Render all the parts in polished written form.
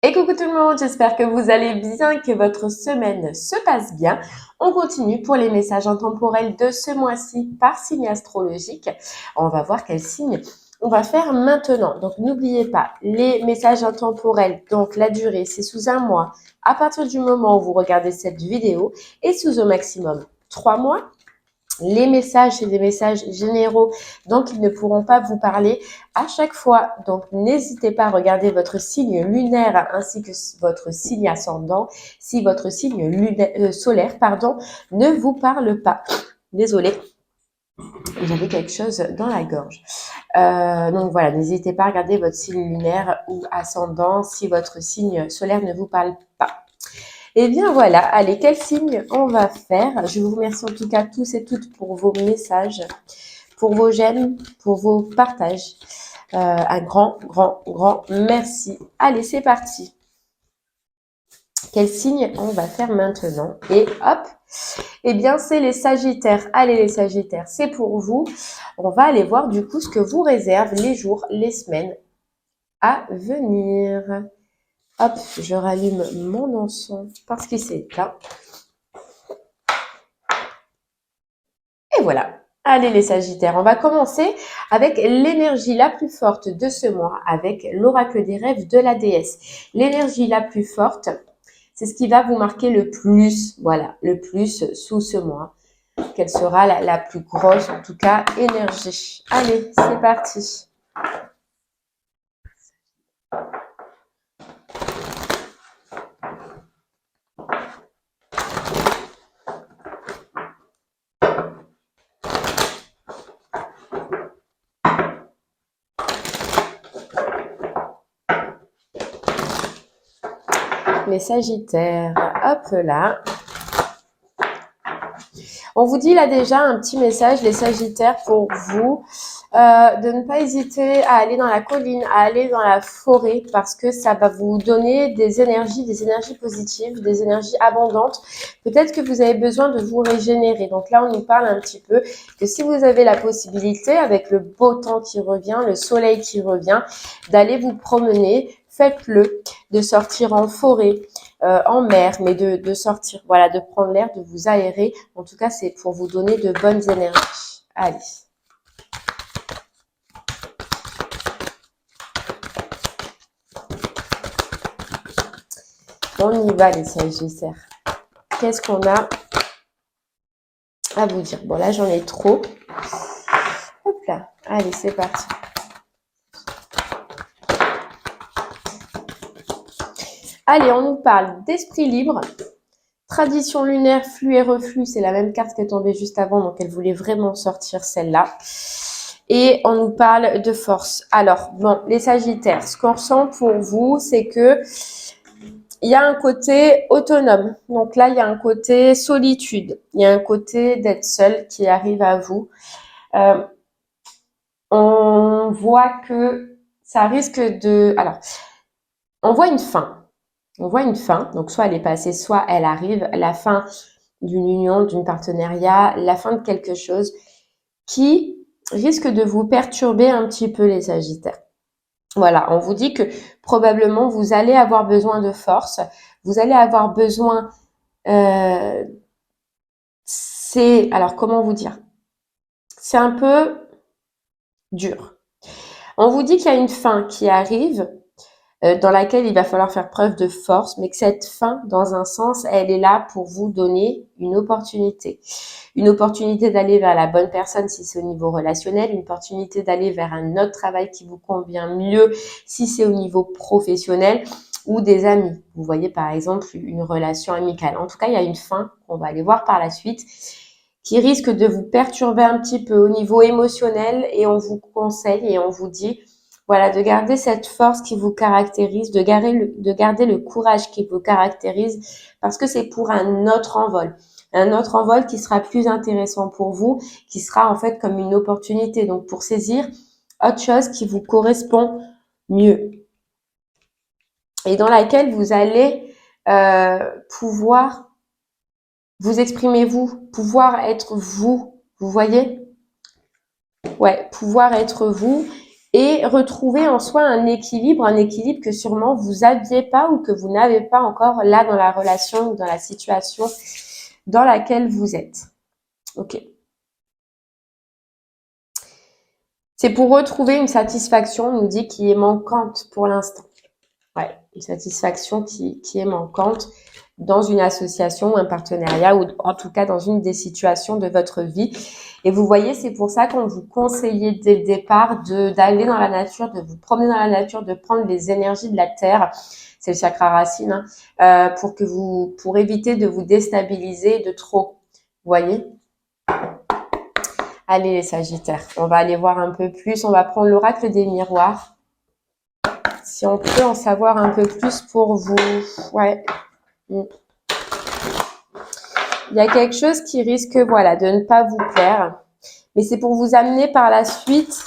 Et coucou tout le monde, j'espère que vous allez bien, que votre semaine se passe bien. On continue pour les messages intemporels de ce mois-ci par signe astrologique. On va voir quel signe on va faire maintenant. Donc n'oubliez pas, les messages intemporels, donc la durée, c'est sous un mois à partir du moment où vous regardez cette vidéo et sous au maximum 3 mois. Les messages, c'est des messages généraux, donc ils ne pourront pas vous parler à chaque fois. Donc, n'hésitez pas à regarder votre signe lunaire ainsi que votre signe ascendant si votre signe solaire, ne vous parle pas. Désolée, j'avais quelque chose dans la gorge. Donc voilà, n'hésitez pas à regarder votre signe lunaire ou ascendant si votre signe solaire ne vous parle pas. Eh bien voilà, allez, quel signe on va faire? Je vous remercie en tout cas tous et toutes pour vos messages, pour vos j'aime, pour vos partages. Un grand merci. Allez, c'est parti. Quel signe on va faire maintenant? Et hop, eh bien c'est les Sagittaires. Allez les Sagittaires, c'est pour vous. On va aller voir du coup ce que vous réservent les jours, les semaines à venir. Hop, je rallume mon encens parce qu'il s'est éteint. Et voilà. Allez les Sagittaires, on va commencer avec l'énergie la plus forte de ce mois, avec l'oracle des rêves de la déesse. L'énergie la plus forte, c'est ce qui va vous marquer le plus, voilà, le plus sous ce mois. Quelle sera la plus grosse, en tout cas, énergie. Allez, c'est parti. Les Sagittaires, hop là. On vous dit là déjà un petit message, les Sagittaires, pour vous, de ne pas hésiter à aller dans la colline, à aller dans la forêt, parce que ça va vous donner des énergies positives, des énergies abondantes. Peut-être que vous avez besoin de vous régénérer. Donc là, on nous parle un petit peu que si vous avez la possibilité, avec le beau temps qui revient, le soleil qui revient, d'aller vous promener, faites-le, de sortir en forêt, en mer, mais de sortir, voilà, de prendre l'air, de vous aérer. En tout cas, c'est pour vous donner de bonnes énergies. Allez. On y va les Sagittaires. Qu'est-ce qu'on a à vous dire? Bon là, j'en ai trop. Hop là. Allez, c'est parti. Allez, on nous parle d'esprit libre. Tradition lunaire, flux et reflux, c'est la même carte qui est tombée juste avant, donc elle voulait vraiment sortir celle-là. Et on nous parle de force. Alors, bon, les Sagittaires, ce qu'on ressent pour vous, c'est que il y a un côté autonome. Donc là, il y a un côté solitude. Il y a un côté d'être seul qui arrive à vous. On voit que ça risque de... Alors, on voit une fin. On voit une fin, donc soit elle est passée, soit elle arrive, la fin d'une union, d'une partenariat, la fin de quelque chose qui risque de vous perturber un petit peu les Sagittaires. Voilà, on vous dit que probablement vous allez avoir besoin de force, vous allez avoir besoin, alors comment vous dire, c'est un peu dur. On vous dit qu'il y a une fin qui arrive, dans laquelle il va falloir faire preuve de force, mais que cette fin, dans un sens, elle est là pour vous donner une opportunité. Une opportunité d'aller vers la bonne personne si c'est au niveau relationnel, une opportunité d'aller vers un autre travail qui vous convient mieux si c'est au niveau professionnel ou des amis. Vous voyez par exemple une relation amicale. En tout cas, il y a une fin qu'on va aller voir par la suite qui risque de vous perturber un petit peu au niveau émotionnel et on vous conseille et on vous dit voilà, de garder cette force qui vous caractérise, de garder le courage qui vous caractérise, parce que c'est pour un autre envol qui sera plus intéressant pour vous, qui sera en fait comme une opportunité, donc pour saisir autre chose qui vous correspond mieux et dans laquelle vous allez pouvoir vous exprimer pouvoir être vous, vous voyez? Ouais, pouvoir être vous et retrouver en soi un équilibre que sûrement vous n'aviez pas ou que vous n'avez pas encore là dans la relation ou dans la situation dans laquelle vous êtes. Ok. C'est pour retrouver une satisfaction, on nous dit, qui est manquante pour l'instant. Ouais, une satisfaction qui est manquante dans une association ou un partenariat ou en tout cas dans une des situations de votre vie. Et vous voyez, c'est pour ça qu'on vous conseillait dès le départ d'aller dans la nature, de vous promener dans la nature, de prendre les énergies de la terre. C'est le chakra racine, hein, pour éviter de vous déstabiliser de trop. Vous voyez? Allez les Sagittaires, on va aller voir un peu plus. On va prendre l'oracle des miroirs. Si on peut en savoir un peu plus pour vous. Ouais. Il y a quelque chose qui risque, voilà, de ne pas vous plaire. Mais c'est pour vous amener par la suite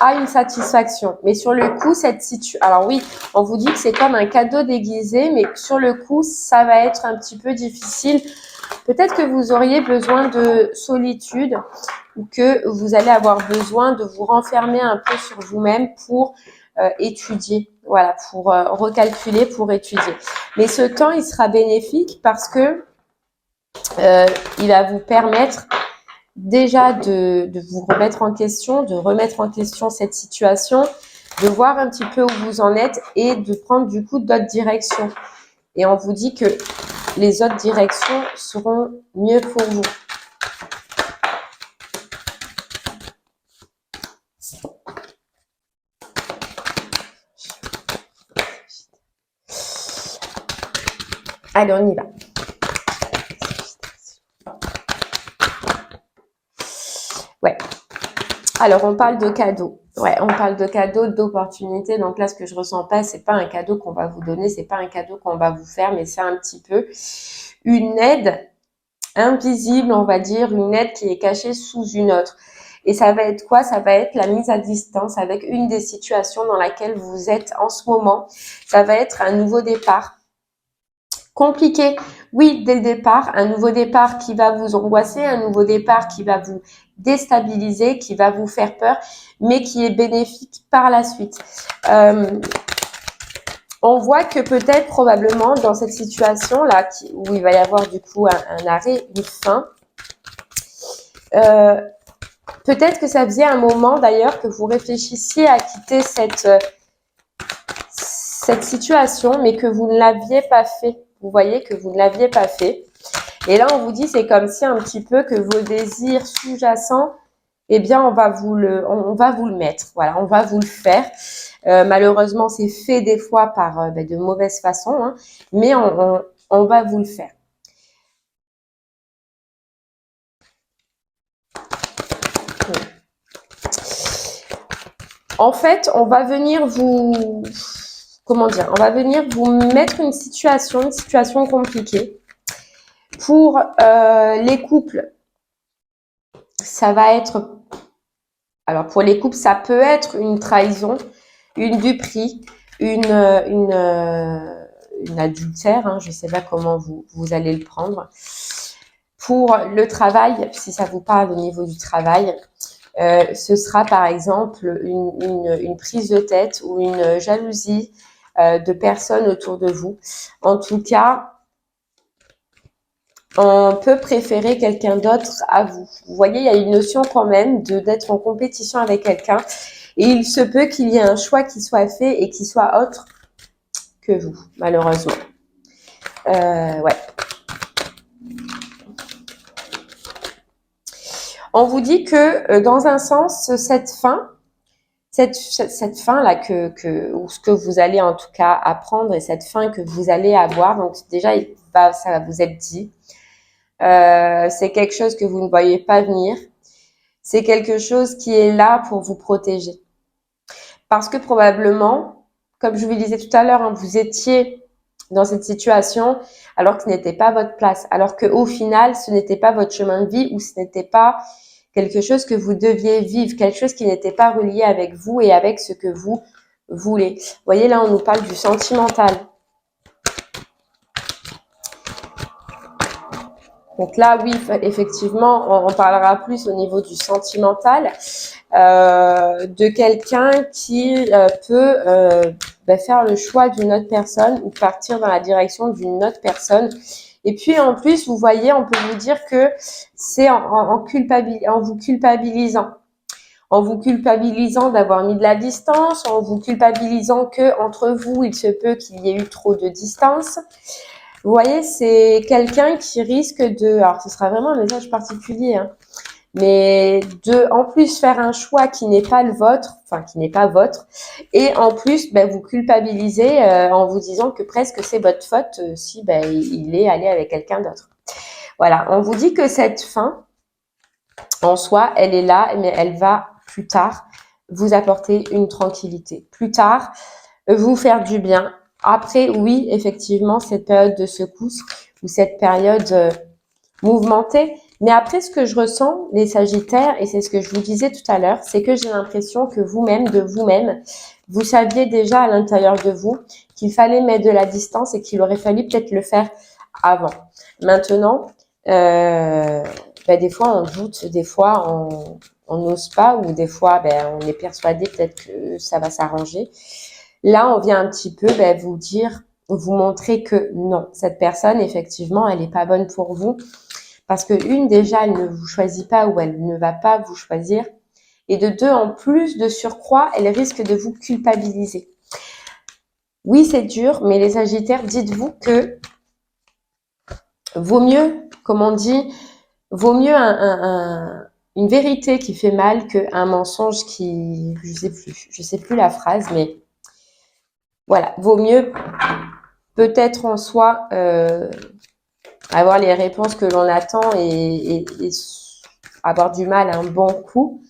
à une satisfaction. Mais sur le coup, cette situation... Alors oui, on vous dit que c'est comme un cadeau déguisé, mais sur le coup, ça va être un petit peu difficile. Peut-être que vous auriez besoin de solitude ou que vous allez avoir besoin de vous renfermer un peu sur vous-même pour étudier, voilà, pour recalculer, pour étudier. Mais ce temps, il sera bénéfique parce que il va vous permettre déjà de vous remettre en question, de remettre en question cette situation, de voir un petit peu où vous en êtes et de prendre du coup d'autres directions. Et on vous dit que les autres directions seront mieux pour vous. Allez, on y va. Ouais. Alors, on parle de cadeaux. Ouais, on parle de cadeaux, d'opportunités. Donc là, ce que je ressens pas, c'est pas un cadeau qu'on va vous donner, c'est pas un cadeau qu'on va vous faire, mais c'est un petit peu une aide invisible, on va dire, une aide qui est cachée sous une autre. Et ça va être quoi? Ça va être la mise à distance avec une des situations dans laquelle vous êtes en ce moment. Ça va être un nouveau départ. Compliqué, oui, dès le départ, un nouveau départ qui va vous angoisser, un nouveau départ qui va vous déstabiliser, qui va vous faire peur, mais qui est bénéfique par la suite. On voit que peut-être, probablement, dans cette situation-là, où il va y avoir du coup un arrêt, une fin, peut-être que ça faisait un moment d'ailleurs que vous réfléchissiez à quitter cette situation, mais que vous ne l'aviez pas fait. Vous voyez que vous ne l'aviez pas fait. Et là, on vous dit, c'est comme si un petit peu que vos désirs sous-jacents, eh bien, on va vous le mettre. Voilà, on va vous le faire. Malheureusement, c'est fait des fois par de mauvaises façons, hein, mais on va vous le faire. En fait, on va venir vous... Comment dire? On va venir vous mettre une situation compliquée. Pour les couples, ça va être... Alors, pour les couples, ça peut être une trahison, une duperie, une adultère, hein, je ne sais pas comment vous allez le prendre. Pour le travail, si ça vous parle au niveau du travail, ce sera par exemple une prise de tête ou une jalousie de personnes autour de vous. En tout cas, on peut préférer quelqu'un d'autre à vous. Vous voyez, il y a une notion quand même d'être en compétition avec quelqu'un. Et il se peut qu'il y ait un choix qui soit fait et qui soit autre que vous, malheureusement. Ouais. On vous dit que dans un sens, cette fin là ou ce que vous allez en tout cas apprendre et cette fin que vous allez avoir, donc déjà ça va vous être dit. C'est quelque chose que vous ne voyez pas venir. C'est quelque chose qui est là pour vous protéger. Parce que probablement, comme je vous le disais tout à l'heure, hein, vous étiez dans cette situation alors que ce n'était pas votre place. Alors qu'au final, ce n'était pas votre chemin de vie ou ce n'était pas quelque chose que vous deviez vivre, quelque chose qui n'était pas relié avec vous et avec ce que vous voulez. Vous voyez, là, on nous parle du sentimental. Donc là, oui, effectivement, on parlera plus au niveau du sentimental, de quelqu'un qui peut faire le choix d'une autre personne ou partir dans la direction d'une autre personne. Et puis en plus, vous voyez, on peut vous dire que c'est en vous culpabilisant. En vous culpabilisant d'avoir mis de la distance, en vous culpabilisant que entre vous, il se peut qu'il y ait eu trop de distance. Vous voyez, c'est quelqu'un qui risque de, alors ce sera vraiment un message particulier, hein, mais de en plus faire un choix qui n'est pas le vôtre, enfin qui n'est pas votre, et en plus vous culpabilisez en vous disant que presque c'est votre faute si il est allé avec quelqu'un d'autre. Voilà, on vous dit que cette fin, en soi, elle est là, mais elle va plus tard vous apporter une tranquillité. Plus tard, vous faire du bien. Après, oui, effectivement, cette période de secousse ou cette période mouvementée. Mais après, ce que je ressens, les Sagittaires, et c'est ce que je vous disais tout à l'heure, c'est que j'ai l'impression que vous-même, de vous-même, vous saviez déjà à l'intérieur de vous qu'il fallait mettre de la distance et qu'il aurait fallu peut-être le faire avant. Maintenant, des fois on doute, des fois on n'ose pas, ou des fois on est persuadé peut-être que ça va s'arranger. Là, on vient un petit peu vous dire, vous montrer que non, cette personne, effectivement, elle n'est pas bonne pour vous. Parce que déjà, elle ne vous choisit pas ou elle ne va pas vous choisir. Et de deux, en plus de surcroît, elle risque de vous culpabiliser. Oui, c'est dur, mais les Sagittaires, dites-vous que vaut mieux, comme on dit, vaut mieux une vérité qui fait mal qu'un mensonge qui, je sais plus la phrase, mais voilà, vaut mieux peut-être en soi avoir les réponses que l'on attend et avoir du mal un bon coup,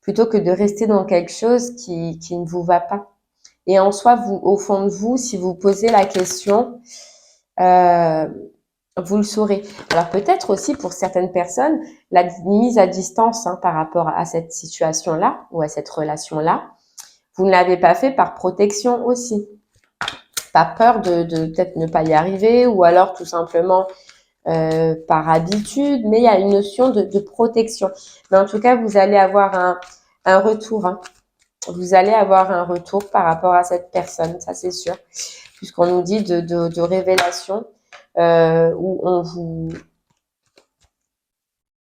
plutôt que de rester dans quelque chose qui ne vous va pas. Et en soi, vous, au fond de vous, si vous posez la question, vous le saurez. Alors peut-être aussi pour certaines personnes, la mise à distance par rapport à cette situation-là ou à cette relation-là, vous ne l'avez pas fait par protection aussi. Pas peur de peut-être ne pas y arriver, ou alors tout simplement par habitude, mais il y a une notion de protection. Mais en tout cas, vous allez avoir un retour. Vous allez avoir un retour par rapport à cette personne, ça c'est sûr, puisqu'on nous dit de révélation où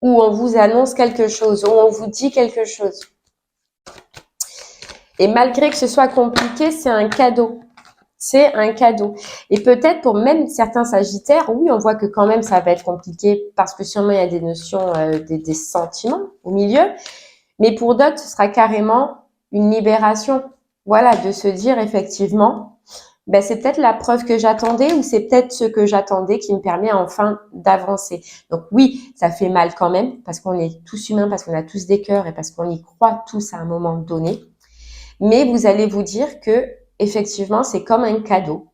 on vous annonce quelque chose, où on vous dit quelque chose. Et malgré que ce soit compliqué, c'est un cadeau. C'est un cadeau. Et peut-être pour même certains Sagittaires, oui, on voit que quand même ça va être compliqué parce que sûrement il y a des notions, des sentiments au milieu. Mais pour d'autres, ce sera carrément une libération. Voilà, de se dire effectivement, c'est peut-être la preuve que j'attendais, ou c'est peut-être ce que j'attendais qui me permet enfin d'avancer. Donc oui, ça fait mal quand même parce qu'on est tous humains, parce qu'on a tous des cœurs et parce qu'on y croit tous à un moment donné. Mais vous allez vous dire que effectivement, c'est comme un cadeau.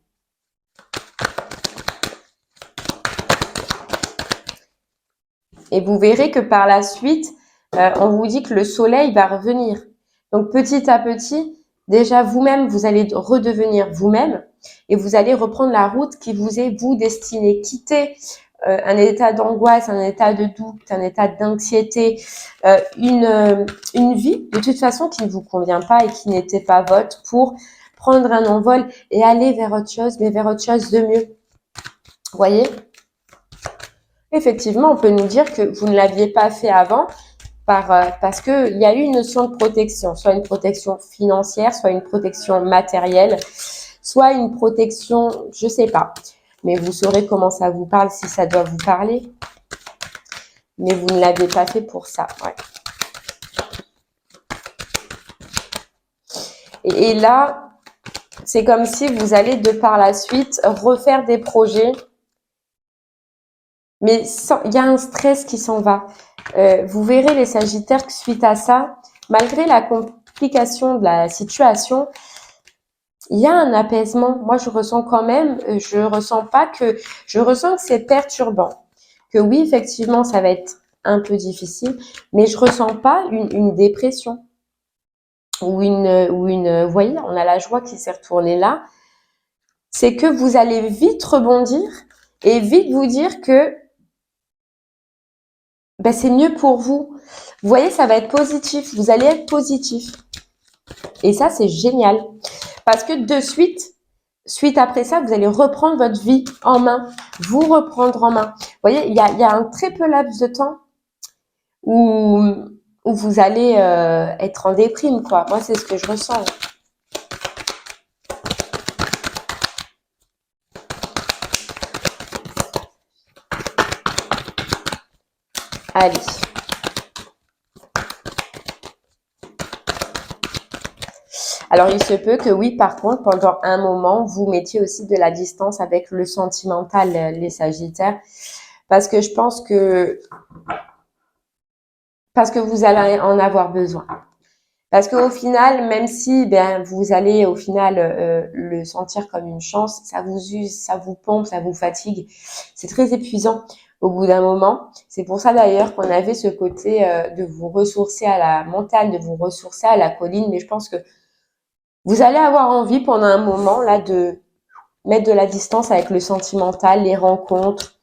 Et vous verrez que par la suite, on vous dit que le soleil va revenir. Donc petit à petit, déjà vous-même, vous allez redevenir vous-même et vous allez reprendre la route qui vous est, vous, destinée. Quitter un état d'angoisse, un état de doute, un état d'anxiété, une vie de toute façon qui ne vous convient pas et qui n'était pas votre, pour prendre un envol et aller vers autre chose, mais vers autre chose de mieux. Vous voyez ? Effectivement, on peut nous dire que vous ne l'aviez pas fait avant parce qu'il y a eu une notion de protection, soit une protection financière, soit une protection matérielle, soit une protection, je sais pas. Mais vous saurez comment ça vous parle si ça doit vous parler. Mais vous ne l'avez pas fait pour ça. Ouais. Et là, c'est comme si vous allez de par la suite refaire des projets. Mais il y a un stress qui s'en va. Vous verrez les Sagittaires que suite à ça, malgré la complication de la situation, il y a un apaisement. Moi, je ressens quand même, je ressens que c'est perturbant. Que oui, effectivement, ça va être un peu difficile, mais je ressens pas une dépression vous voyez, on a la joie qui s'est retournée là. C'est que vous allez vite rebondir et vite vous dire que ben, c'est mieux pour vous. Vous voyez, ça va être positif. Vous allez être positif. Et ça, c'est génial. Parce que de suite après ça, vous allez reprendre votre vie en main. Vous reprendre en main. Vous voyez, il y a un très peu laps de temps où, où vous allez être en déprime, quoi. Moi, c'est ce que je ressens. Allez. Alors, il se peut que oui, par contre, pendant un moment, vous mettiez aussi de la distance avec le sentimental, les Sagittaires, parce que je pense que vous allez en avoir besoin. Parce qu'au final, même si ben vous allez au final le sentir comme une chance, ça vous use, ça vous pompe, ça vous fatigue. C'est très épuisant au bout d'un moment. C'est pour ça d'ailleurs qu'on avait ce côté de vous ressourcer à la montagne, de vous ressourcer à la colline. Mais je pense que vous allez avoir envie pendant un moment là de mettre de la distance avec le sentimental, les rencontres,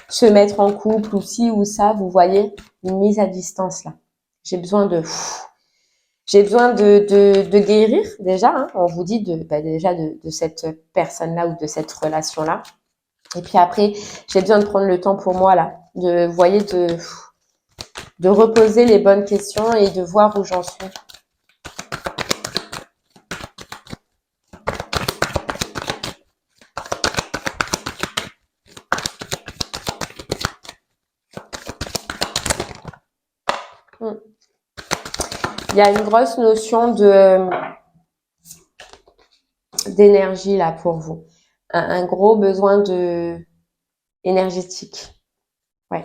se mettre en couple ou ci ou ça. Vous voyez, une mise à distance là. J'ai besoin de guérir déjà. Hein. On vous dit déjà de cette personne-là ou de cette relation-là. Et puis après, j'ai besoin de prendre le temps pour moi là, vous voyez, de reposer les bonnes questions et de voir où j'en suis. Il y a une grosse notion d'énergie là pour vous. Un gros besoin énergétique. Ouais.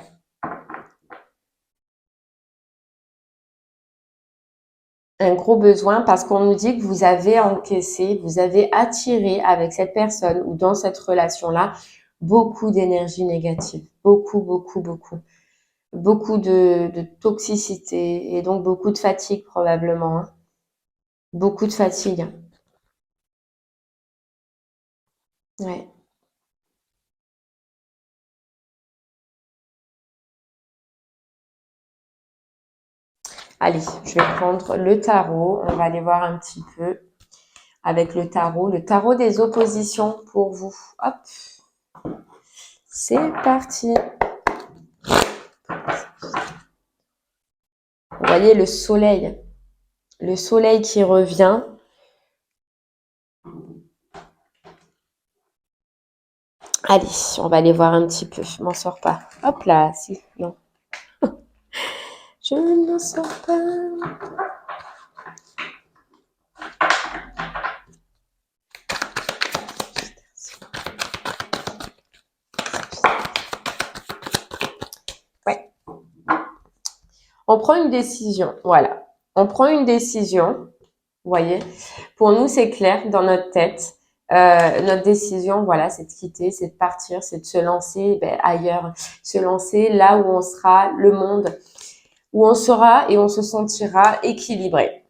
Un gros besoin parce qu'on nous dit que vous avez encaissé, vous avez attiré avec cette personne ou dans cette relation-là beaucoup d'énergie négative. Beaucoup, beaucoup, beaucoup. Beaucoup de toxicité et donc beaucoup de fatigue probablement. Hein. Beaucoup de fatigue. Ouais. Allez, je vais prendre le tarot. On va aller voir un petit peu avec le tarot des oppositions pour vous. Hop, c'est parti. Vous voyez le soleil qui revient. Allez, on va aller voir un petit peu. Je m'en sors pas. Hop là, si, non. Je ne m'en sors pas. Ouais. On prend une décision, voilà. On prend une décision, vous voyez. Pour nous, c'est clair dans notre tête. Notre décision, voilà, c'est de quitter, c'est de partir, c'est de se lancer ailleurs, se lancer là où on sera, le monde, où on sera et on se sentira équilibré.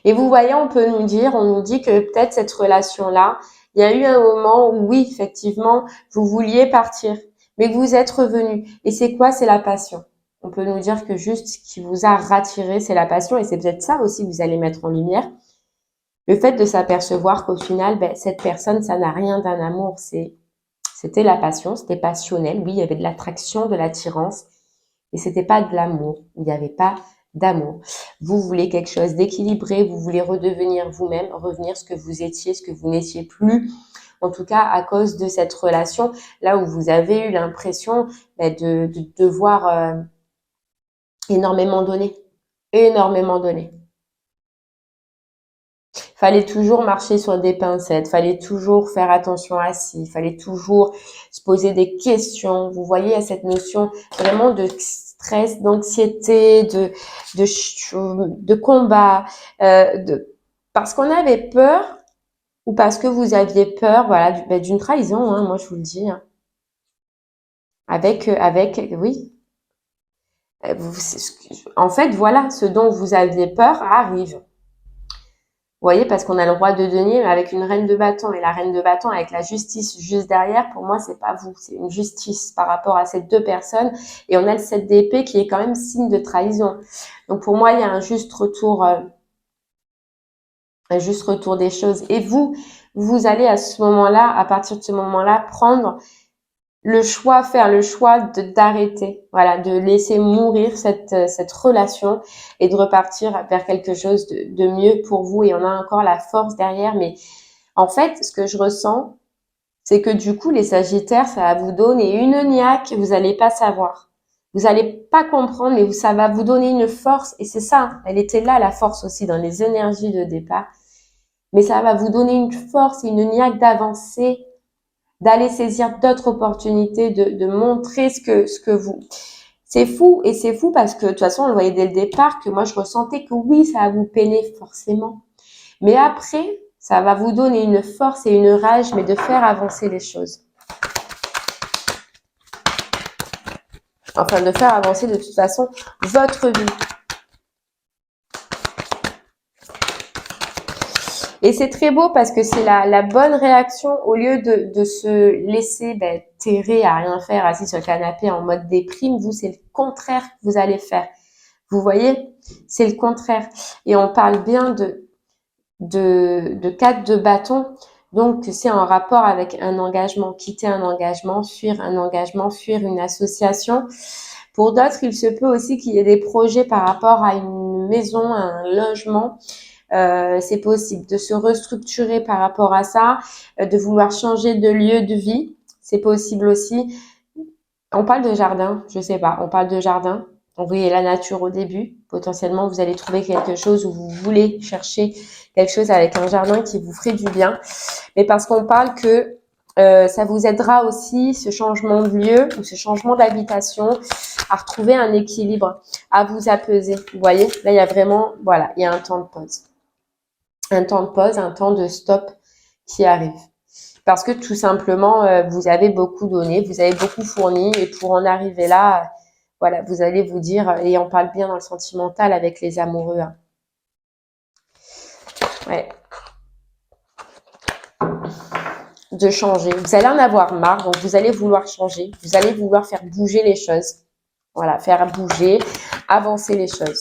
Et vous voyez, on nous dit que peut-être cette relation-là, il y a eu un moment où oui, effectivement, vous vouliez partir, mais que vous êtes revenu. Et c'est quoi? C'est la passion. On peut nous dire que juste ce qui vous a rattiré, c'est la passion. Et c'est peut-être ça aussi que vous allez mettre en lumière. Le fait de s'apercevoir qu'au final, cette personne, ça n'a rien d'un amour. C'était la passion, c'était passionnel. Oui, il y avait de l'attraction, de l'attirance. Et c'était pas de l'amour. Il n'y avait pas d'amour. Vous voulez quelque chose d'équilibré, vous voulez redevenir vous-même, revenir ce que vous étiez, ce que vous n'étiez plus. En tout cas, à cause de cette relation, là où vous avez eu l'impression de devoir énormément donner. Énormément donner. Fallait toujours marcher sur des pincettes, fallait toujours faire attention à ci, fallait toujours se poser des questions. Vous voyez, à cette notion vraiment de stress, d'anxiété, de combat, parce qu'on avait peur ou parce que vous aviez peur, voilà, d'une trahison, hein, moi je vous le dis, hein. Oui. En fait, voilà, ce dont vous aviez peur arrive. voyez, parce qu'on a le roi de denier avec une reine de bâton et la reine de bâton avec la justice juste derrière. Pour moi, c'est pas vous, c'est une justice par rapport à ces deux personnes. Et on a le 7 d'épée qui est quand même signe de trahison. Donc pour moi, il y a un juste retour des choses. Et vous allez à ce moment-là, à partir de ce moment-là, faire le choix d'arrêter, voilà, de laisser mourir cette relation et de repartir vers quelque chose de mieux pour vous. Et on a encore la force derrière. Mais en fait, ce que je ressens, c'est que du coup, les Sagittaires, ça va vous donner une niaque, vous allez pas savoir. Vous allez pas comprendre, mais ça va vous donner une force. Et c'est ça, elle était là, la force aussi, dans les énergies de départ. Mais ça va vous donner une force et une niaque d'avancer, d'aller saisir d'autres opportunités, de montrer ce que vous. C'est fou, et c'est fou parce que de toute façon, on le voyait dès le départ que moi, je ressentais que oui, ça va vous peiner forcément. Mais après, ça va vous donner une force et une rage, mais de faire avancer les choses. Enfin, de faire avancer de toute façon votre vie. Et c'est très beau parce que c'est la bonne réaction au lieu de se laisser terrer à rien faire assis sur le canapé en mode déprime. Vous, c'est le contraire que vous allez faire. Vous voyez, c'est le contraire. Et on parle bien de 4 de bâton. Donc, c'est en rapport avec un engagement, quitter un engagement, fuir un engagement, fuir une association. Pour d'autres, il se peut aussi qu'il y ait des projets par rapport à une maison, à un logement. C'est possible de se restructurer par rapport à ça, de vouloir changer de lieu de vie. C'est possible aussi. On parle de jardin, je sais pas, on parle de jardin. Donc, vous voyez la nature au début. Potentiellement, vous allez trouver quelque chose où vous voulez chercher quelque chose avec un jardin qui vous ferait du bien. Mais parce qu'on parle que ça vous aidera aussi, ce changement de lieu ou ce changement d'habitation, à retrouver un équilibre, à vous apaiser. Vous voyez, là, il y a vraiment, voilà, il y a un temps de pause. Un temps de pause, un temps de stop qui arrive. Parce que tout simplement, vous avez beaucoup donné, vous avez beaucoup fourni et pour en arriver là, voilà, vous allez vous dire, et on parle bien dans le sentimental avec les amoureux. Hein. Ouais. De changer. Vous allez en avoir marre, donc vous allez vouloir changer. Vous allez vouloir faire bouger les choses. Voilà, faire bouger, avancer les choses.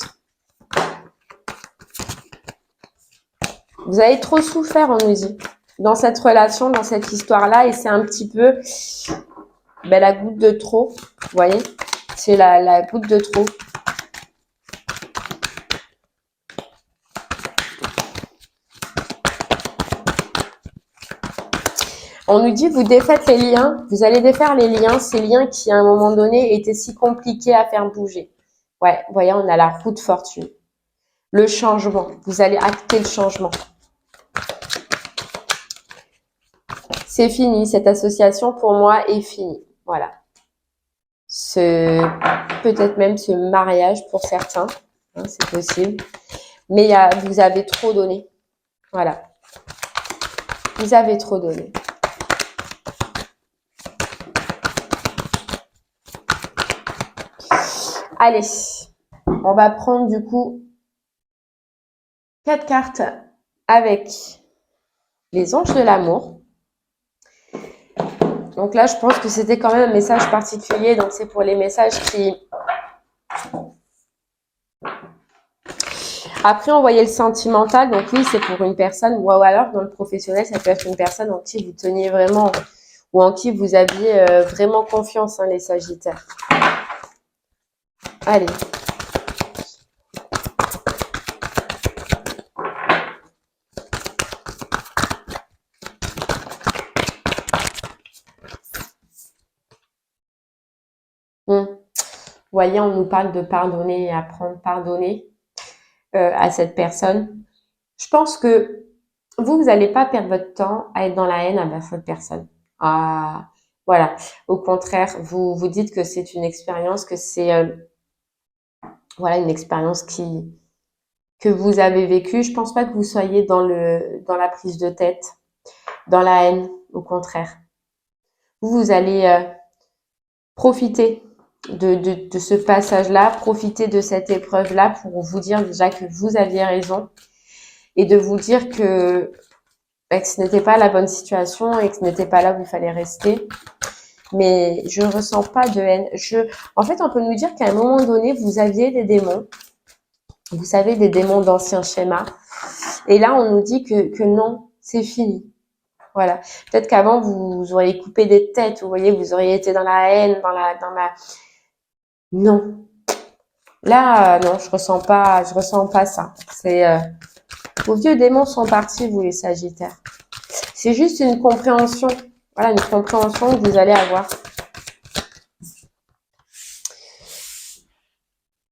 Vous avez trop souffert, on nous dit, dans cette relation, dans cette histoire-là, et c'est un petit peu la goutte de trop. Vous voyez, c'est la goutte de trop. On nous dit, vous défaites les liens, vous allez défaire les liens, ces liens qui, à un moment donné, étaient si compliqués à faire bouger. Ouais, vous voyez, on a la roue de fortune. Le changement, vous allez acter le changement. C'est fini, cette association, pour moi, est finie. Voilà. Peut-être même ce mariage pour certains, hein, c'est possible. Mais vous avez trop donné. Voilà. Vous avez trop donné. Allez, on va prendre du coup 4 cartes avec les anges de l'amour. Donc là, je pense que c'était quand même un message particulier. Donc c'est pour les messages qui... Après, on voyait le sentimental. Donc oui, c'est pour une personne. Ou alors, dans le professionnel, ça peut être une personne en qui vous teniez vraiment... Ou en qui vous aviez vraiment confiance, hein, les Sagittaires. Allez. Vous voyez, on nous parle de pardonner et apprendre à pardonner à cette personne. Je pense que vous n'allez pas perdre votre temps à être dans la haine envers cette personne. Voilà. Au contraire, vous vous dites que c'est une expérience, que c'est voilà, une expérience que vous avez vécue. Je pense pas que vous soyez dans la prise de tête, dans la haine. Au contraire, vous allez profiter de ce passage-là, profiter de cette épreuve-là pour vous dire déjà que vous aviez raison et de vous dire que ce n'était pas la bonne situation et que ce n'était pas là où il fallait rester. Mais je ne ressens pas de haine. En fait, on peut nous dire qu'à un moment donné, vous aviez des démons. Vous savez, des démons d'anciens schémas. Et là, on nous dit que non, c'est fini. Voilà. Peut-être qu'avant, vous auriez coupé des têtes. Vous voyez, vous auriez été dans la haine, dans la... Non. Là, non, je ressens pas ça. Vos vieux démons sont partis, vous les Sagittaires. C'est juste une compréhension. Voilà, une compréhension que vous allez avoir.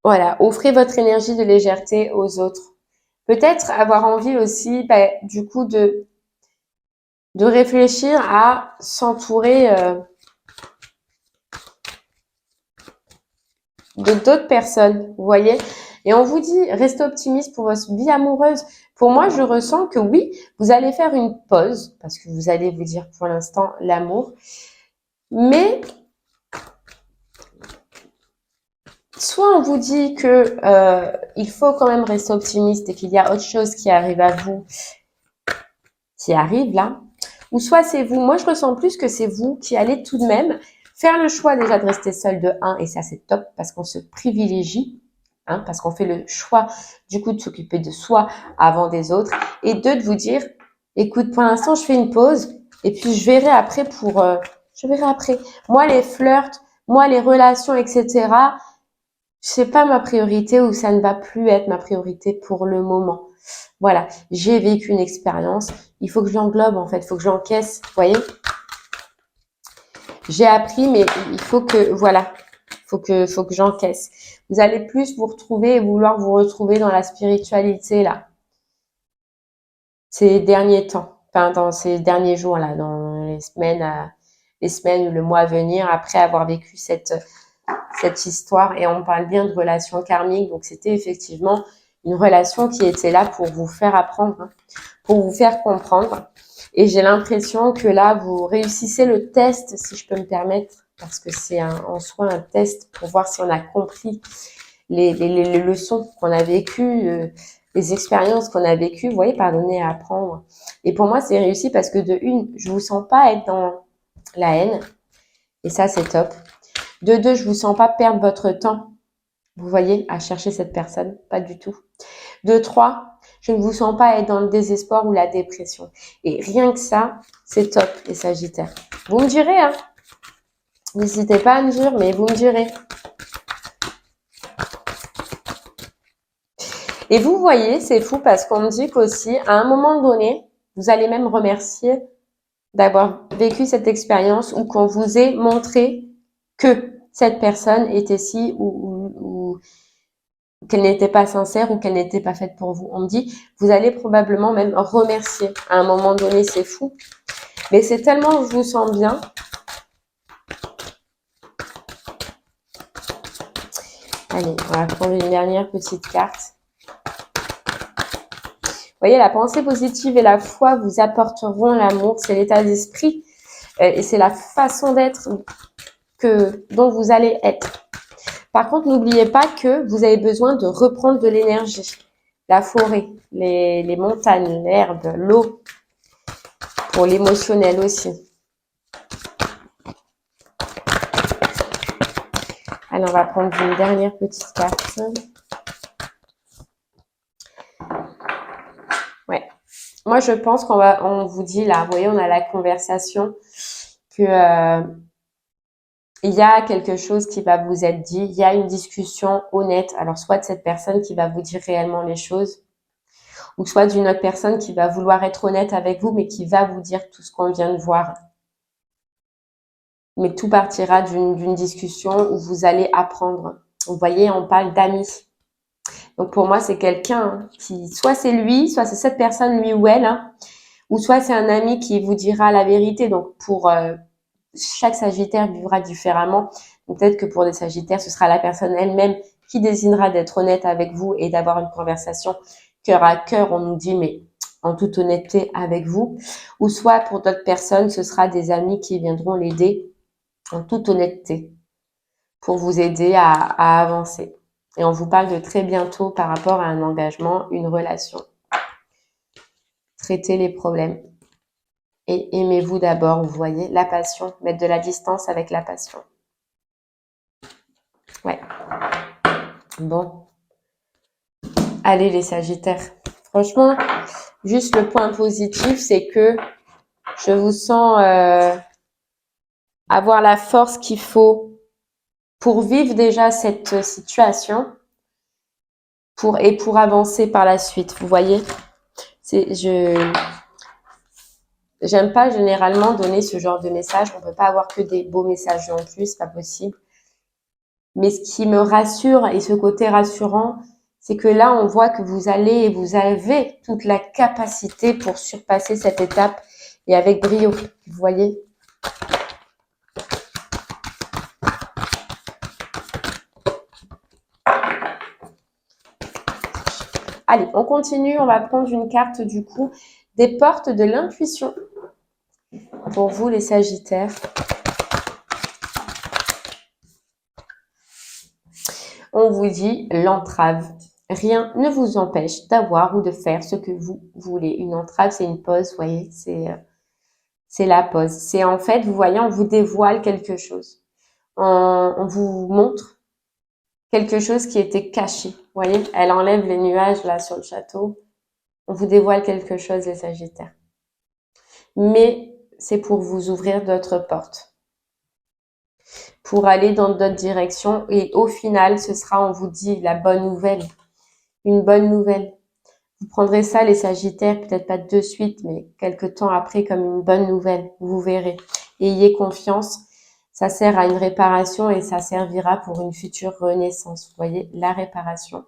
Voilà, offrez votre énergie de légèreté aux autres. Peut-être avoir envie aussi, du coup, de réfléchir à s'entourer de d'autres personnes, vous voyez. Et on vous dit, restez optimiste pour votre vie amoureuse. Pour moi, je ressens que oui, vous allez faire une pause, parce que vous allez vous dire pour l'instant l'amour. Mais soit on vous dit que il faut quand même rester optimiste et qu'il y a autre chose qui arrive à vous, qui arrive là, ou soit c'est vous. Moi, je ressens plus que c'est vous qui allez tout de même faire le choix déjà de rester seul de 1, et ça c'est top parce qu'on se privilégie, hein, parce qu'on fait le choix du coup de s'occuper de soi avant des autres, et 2, de vous dire, écoute, pour l'instant je fais une pause et puis je verrai après je verrai après. Moi les flirts, moi les relations, etc., c'est pas ma priorité, ou ça ne va plus être ma priorité pour le moment. Voilà, j'ai vécu une expérience, il faut que je l'englobe en fait, il faut que j'encaisse, vous voyez. J'ai appris, mais il faut que, voilà, faut que j'encaisse. Vous allez plus vous retrouver et vouloir vous retrouver dans la spiritualité là, ces derniers temps, enfin dans ces derniers jours là, dans les semaines ou le mois à venir, après avoir vécu cette histoire. Et on parle bien de relation karmique, donc c'était effectivement une relation qui était là pour vous faire apprendre, hein, pour vous faire comprendre. Et j'ai l'impression que là, vous réussissez le test, si je peux me permettre, parce que c'est en soi un test pour voir si on a compris les leçons qu'on a vécues, les expériences qu'on a vécues, vous voyez, pardonner à apprendre. Et pour moi, c'est réussi parce que de une, je vous sens pas être dans la haine, et ça, c'est top. De 2, je vous sens pas perdre votre temps, vous voyez, à chercher cette personne, pas du tout. De 3, je ne vous sens pas être dans le désespoir ou la dépression. Et rien que ça, c'est top, les Sagittaires. Vous me direz, hein. N'hésitez pas à me dire, mais vous me direz. Et vous voyez, c'est fou parce qu'on me dit qu'aussi, à un moment donné, vous allez même remercier d'avoir vécu cette expérience, ou qu'on vous ait montré que cette personne était si ou qu'elle n'était pas sincère ou qu'elle n'était pas faite pour vous. On me dit, vous allez probablement même remercier. À un moment donné, c'est fou. Mais c'est tellement, je vous sens bien. Allez, on va prendre une dernière petite carte. Vous voyez, la pensée positive et la foi vous apporteront l'amour. C'est l'état d'esprit et c'est la façon d'être dont vous allez être. Par contre, n'oubliez pas que vous avez besoin de reprendre de l'énergie. La forêt, les montagnes, l'herbe, l'eau, pour l'émotionnel aussi. Allez, on va prendre une dernière petite carte. Ouais. Moi, je pense on vous dit là, vous voyez, on a la conversation que il y a quelque chose qui va vous être dit, il y a une discussion honnête. Alors, soit de cette personne qui va vous dire réellement les choses, ou soit d'une autre personne qui va vouloir être honnête avec vous, mais qui va vous dire tout ce qu'on vient de voir. Mais tout partira d'une discussion où vous allez apprendre. Vous voyez, on parle d'amis. Donc pour moi, c'est quelqu'un qui, soit c'est lui, soit c'est cette personne, lui ou elle, hein, ou soit c'est un ami qui vous dira la vérité. Donc pour chaque Sagittaire vivra différemment. Peut-être que pour des Sagittaires, ce sera la personne elle-même qui désignera d'être honnête avec vous et d'avoir une conversation cœur à cœur, on nous dit, mais en toute honnêteté avec vous. Ou soit pour d'autres personnes, ce sera des amis qui viendront l'aider en toute honnêteté pour vous aider à avancer. Et on vous parle de très bientôt par rapport à un engagement, une relation. traiter les problèmes. Et aimez-vous d'abord, vous voyez, la passion, mettre de la distance avec la passion. Ouais. Bon. Allez les Sagittaires. Franchement, juste le point positif, c'est que je vous sens avoir la force qu'il faut pour vivre déjà cette situation pour avancer par la suite. Vous voyez, j'aime pas généralement donner ce genre de message. On peut pas avoir que des beaux messages non plus, c'est pas possible. Mais ce qui me rassure et ce côté rassurant, c'est que là, on voit que vous avez toute la capacité pour surpasser cette étape et avec brio. Vous voyez? Allez, on continue. On va prendre une carte du coup des portes de l'intuition. Pour vous, les Sagittaires. On vous dit l'entrave. Rien ne vous empêche d'avoir ou de faire ce que vous voulez. Une entrave, c'est une pause, vous voyez, c'est la pause. C'est en fait, vous voyez, on vous dévoile quelque chose. On vous montre quelque chose qui était caché. Vous voyez, elle enlève les nuages là sur le château. On vous dévoile quelque chose, les Sagittaires. Mais c'est pour vous ouvrir d'autres portes. Pour aller dans d'autres directions. Et au final, ce sera, on vous dit, la bonne nouvelle. Une bonne nouvelle. Vous prendrez ça, les Sagittaires, peut-être pas de suite, mais quelques temps après, comme une bonne nouvelle. Vous verrez. Ayez confiance. Ça sert à une réparation et ça servira pour une future renaissance. Vous voyez, la réparation.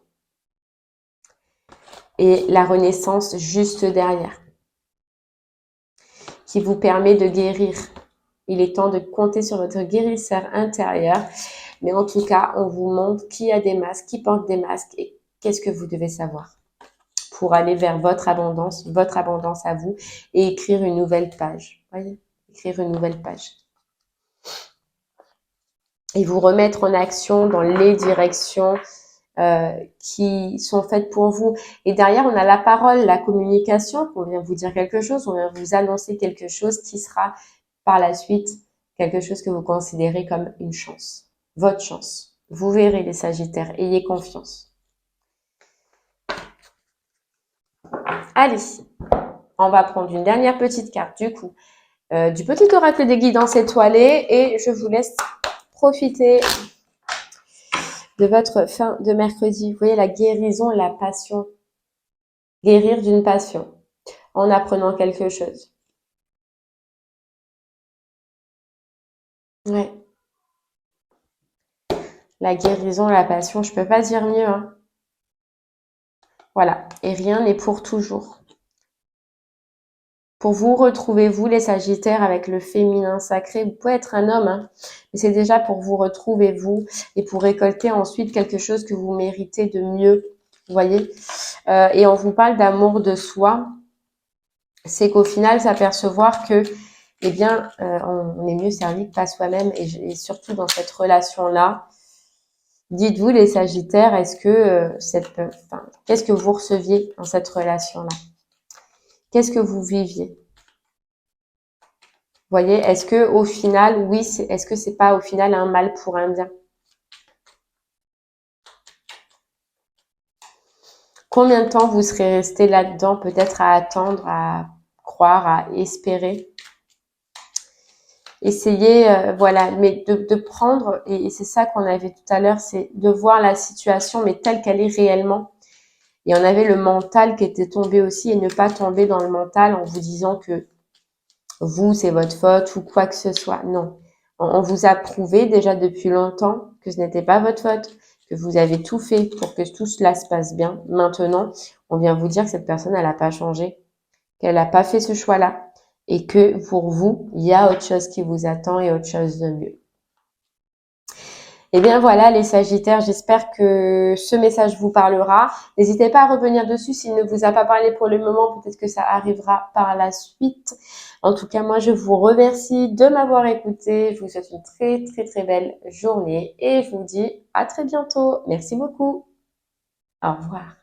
Et la renaissance juste derrière. Qui vous permet de guérir. Il est temps de compter sur votre guérisseur intérieur. Mais en tout cas, on vous montre qui a des masques, qui porte des masques et qu'est-ce que vous devez savoir pour aller vers votre abondance à vous et écrire une nouvelle page. Voyez, écrire une nouvelle page. Et vous remettre en action dans les directions qui sont faites pour vous. Et derrière, on a la parole, la communication. On vient vous dire quelque chose, on vient vous annoncer quelque chose qui sera par la suite quelque chose que vous considérez comme une chance. Votre chance. Vous verrez les Sagittaires, ayez confiance. Allez, on va prendre une dernière petite carte du coup, du petit oracle des guidances étoilées et je vous laisse profiter de votre fin de mercredi. Vous voyez la guérison, la passion. Guérir d'une passion en apprenant quelque chose. Ouais. La guérison, la passion, je peux pas dire mieux. Hein. Voilà. Et rien n'est pour toujours. Pour vous retrouver, vous les Sagittaires, avec le féminin sacré, vous pouvez être un homme, hein, mais c'est déjà pour vous retrouver, vous, et pour récolter ensuite quelque chose que vous méritez de mieux, vous voyez. Et on vous parle d'amour de soi, c'est qu'au final, s'apercevoir que, eh bien, on est mieux servi que pas soi-même, et surtout dans cette relation-là, dites-vous les Sagittaires, est-ce que qu'est-ce que vous receviez dans cette relation-là? Qu'est-ce que vous viviez? Vous voyez, est-ce que au final, oui, est-ce que c'est pas au final un mal pour un bien? Combien de temps vous serez resté là-dedans, peut-être à attendre, à croire, à espérer? Essayez, voilà, mais de prendre, et c'est ça qu'on avait tout à l'heure, c'est de voir la situation, mais telle qu'elle est réellement. Et on avait le mental qui était tombé aussi, et ne pas tomber dans le mental en vous disant que vous, c'est votre faute ou quoi que ce soit. Non. On vous a prouvé déjà depuis longtemps que ce n'était pas votre faute, que vous avez tout fait pour que tout cela se passe bien. Maintenant, on vient vous dire que cette personne, elle n'a pas changé, qu'elle n'a pas fait ce choix-là et que pour vous, il y a autre chose qui vous attend et autre chose de mieux. Et bien voilà les Sagittaires, j'espère que ce message vous parlera. N'hésitez pas à revenir dessus s'il ne vous a pas parlé pour le moment, peut-être que ça arrivera par la suite. En tout cas, moi je vous remercie de m'avoir écouté. Je vous souhaite une très très très belle journée et je vous dis à très bientôt. Merci beaucoup. Au revoir.